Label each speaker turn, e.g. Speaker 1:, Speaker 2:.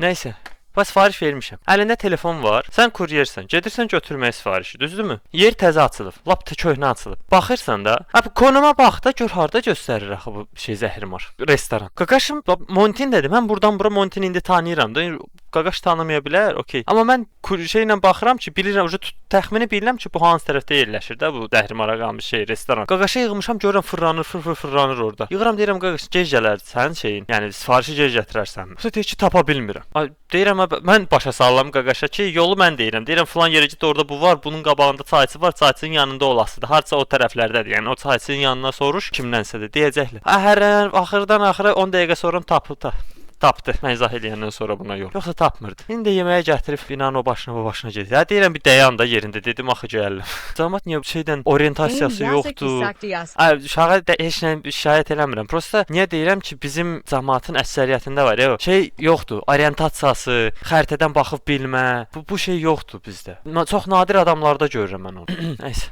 Speaker 1: Nəysə. Bax sifariş vermişəm. Əlində telefon var. Sən kuryersən. Gedirsən götürməyə sifarişi, düzdürmü? Yer təzə açılıb. Lap köhnə açılıb. Baxırsan da, abi konuma bax da gör harda göstərir axı bu şey Zəhrimar restoran. Qaqaşım Montin dedi. Mən burdan bura Montini indi tanıyıram da. Qaqaş tanımaya bilər, okey. Amma mən şeylə baxıram ki, bilirəm, təxmini bilirəm ki, bu hansı tərəfdə yerləşir də bu Zəhrimara qalmış şey restoran. Qaqaşa yığmışam, görürəm fırlanır, fırlanır orada. Yığıram, deyirəm qaqaş, gec gələr sənin şeyin, yəni sifarişi gec gətirərsən. Bu deyir ki, tapa bilmirəm. Deyirəm, mən başa sallam qaqaşa ki, yolu mən deyirəm filan yerə get, orada bu var, bunun qabağında çayçı var, çayçının yanında olasıdır. Harca o tərəflərdədir. Yəni o çayçının yanına soruş, kimdənsə deyəcəklər. Hərən axırdan axıra 10 dəqiqə sonra tapdı. Mən izah eləyəndən sonra buna yox. Yoxsa tapmırdı. İndi yeməyə gətirib binanın o başına gedir. Ya deyirəm bir dayan da yerində dedim axı gəldim. Cəmaət niyə şeydən orientasiyası yoxdur? Uşağa da heç nə şikayət eləmirəm. Prosta niyə deyirəm ki, bizim cəmaətin əksəriyyətində var ya, şey yoxdur. Orientasiyası, xəritədən baxıb bilmə. Bu şey yoxdur bizdə. Çox nadir adamlarda görürəm mən onu. Nəysə.